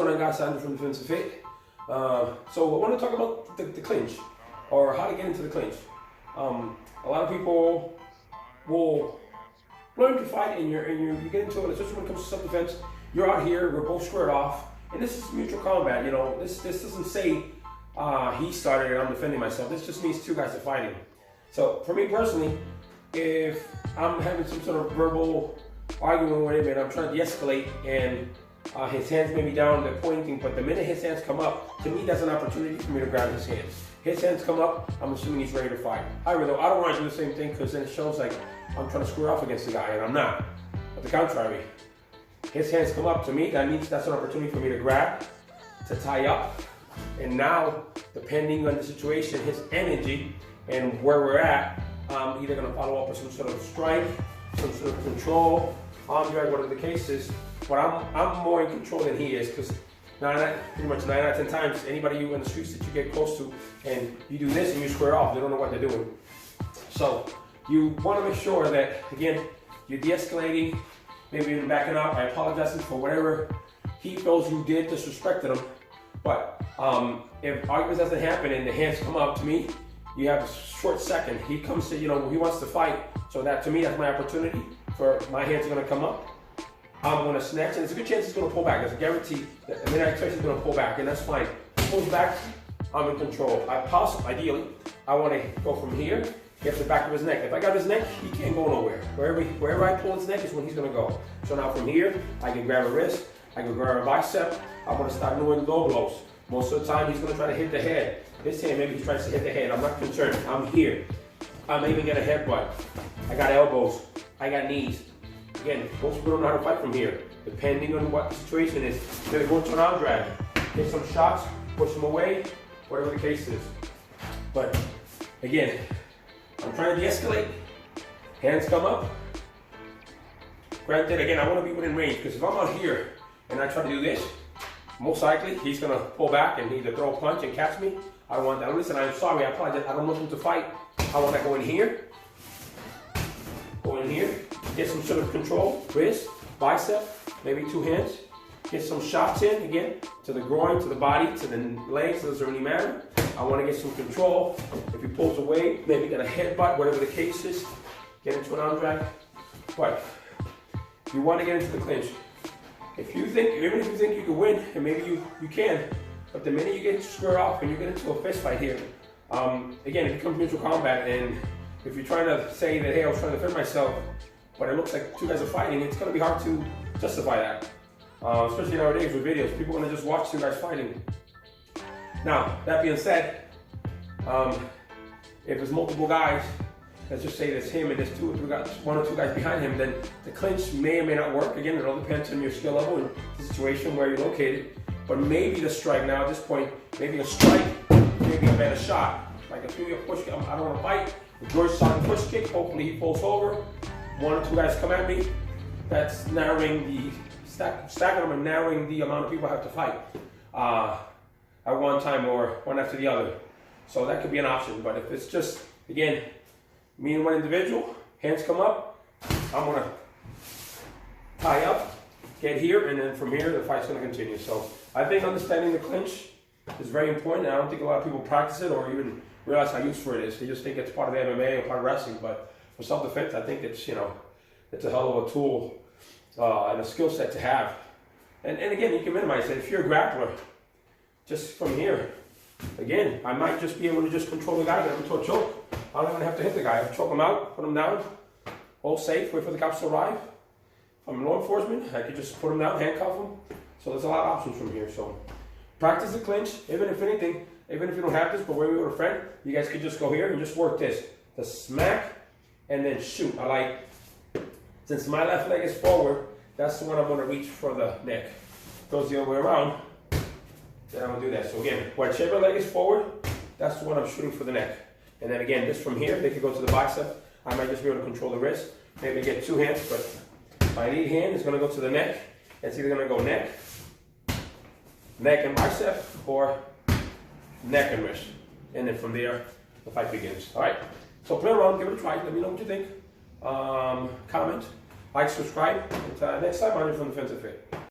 going on, guys? Andrew from Defensive Fit. So I want to talk about the clinch, or how to get into the clinch. A lot of people will learn to fight, and you get into it, especially when it comes to self-defense. You're out here, we're both squared off, and this is mutual combat. You know, this doesn't say he started and I'm defending myself. This just means two guys are fighting. So for me personally, if I'm having some sort of verbal argument with him and I'm trying to de-escalate, and his hands may be down, they're pointing, but the minute his hands come up, to me that's an opportunity for me to grab his hands. His hands come up, I'm assuming he's ready to fight. However, though, I don't want to do the same thing, because then it shows like I'm trying to square off against the guy, and I'm not. But the contrary, his hands come up, to me, that means that's an opportunity for me to grab, to tie up, and now, depending on the situation, his energy, and where we're at, I'm either going to follow up with some sort of strike, some sort of control, arm drag, whatever the case is. But I'm more in control than he is, because pretty much 9 out of 10 times, anybody you in the streets that you get close to and you do this and you square off, they don't know what they're doing. So you want to make sure that, again, you're de-escalating, maybe even backing up. I apologize for whatever he feels you did, disrespected him. But if arguments doesn't happen and the hands come up, to me, you have a short second. He comes to, he wants to fight. So that, to me, that's my opportunity for my hands are going to come up. I'm going to snatch, and there's a good chance he's going to pull back. There's a guarantee that the minute I expect he's going to pull back, and that's fine. He pulls back, I'm in control. Ideally, I want to go from here, get to the back of his neck. If I got his neck, he can't go nowhere. Wherever I pull his neck is when he's going to go. So now from here, I can grab a wrist, I can grab a bicep. I'm going to start doing low blows. Most of the time, he's going to try to hit the head. This hand, maybe he tries to hit the head. I'm not concerned. I'm here. I may even get a headbutt. I got elbows. I got knees. Again, most people don't know how to fight from here. Depending on what the situation is, they're going to an arm drag, get some shots, push them away, whatever the case is. But again, I'm trying to de-escalate. Hands come up. Granted, again, I want to be within range, because if I'm out here and I try to do this, most likely he's going to pull back and either throw a punch and catch me. I don't want that. Listen, I'm sorry, I apologize. I don't want him to fight. I want to go in here. Go in here. Get some sort of control, wrist, bicep, maybe two hands. Get some shots in, again, to the groin, to the body, to the legs, doesn't really matter. I want to get some control. If he pulls away, maybe get a headbutt, whatever the case is. Get into an arm drag. But you want to get into the clinch. Even if you think you can win, and maybe you can, but the minute you get squared off and you get into a fist fight here, again, it becomes mutual combat, and if you're trying to say that, hey, I was trying to defend myself, but it looks like two guys are fighting, it's going to be hard to justify that. Especially nowadays with videos, people are going to just watch two guys fighting. Now, that being said, if there's multiple guys, let's just say there's him and there's one or two guys behind him, then the clinch may or may not work. Again, it all depends on your skill level and the situation where you're located. But maybe the strike now at this point, maybe a strike, maybe a better shot. Like a push kick, I don't want to fight. If George shot a push kick, hopefully he falls over. One or two guys come at me. That's narrowing the stacking them and narrowing the amount of people I have to fight at one time, or one after the other. So that could be an option. But if it's just, again, me and one individual, hands come up, I'm gonna tie up, get here, and then from here the fight's gonna continue. So I think understanding the clinch is very important. I don't think a lot of people practice it or even realize how useful it is. They just think it's part of MMA or part of wrestling, but for self-defense, I think it's, it's a hell of a tool and a skill set to have. And again, you can minimize it. If you're a grappler, just from here, again, I might just be able to just control the guy, get him into a choke. I don't even have to hit the guy. I choke him out, put him down, hold safe, wait for the cops to arrive. If I'm law enforcement, I could just put him down, handcuff him. So there's a lot of options from here. So practice the clinch, even if anything, even if you don't have this, but where we with a friend, you guys could just go here and just work this. The smack and then shoot. Since my left leg is forward, that's the one I'm going to reach for the neck. Goes the other way around, then I'm going to do that. So again, whichever leg is forward, that's the one I'm shooting for the neck. And then again, this from here, they could go to the bicep. I might just be able to control the wrist. Maybe get two hands, but my lead hand is going to go to the neck. It's either going to go neck and bicep, or neck and wrist. And then from there, the fight begins. All right, so play around, give it a try. Let me know what you think. Comment, like, subscribe. Until next time, I'm from Defensive Fit.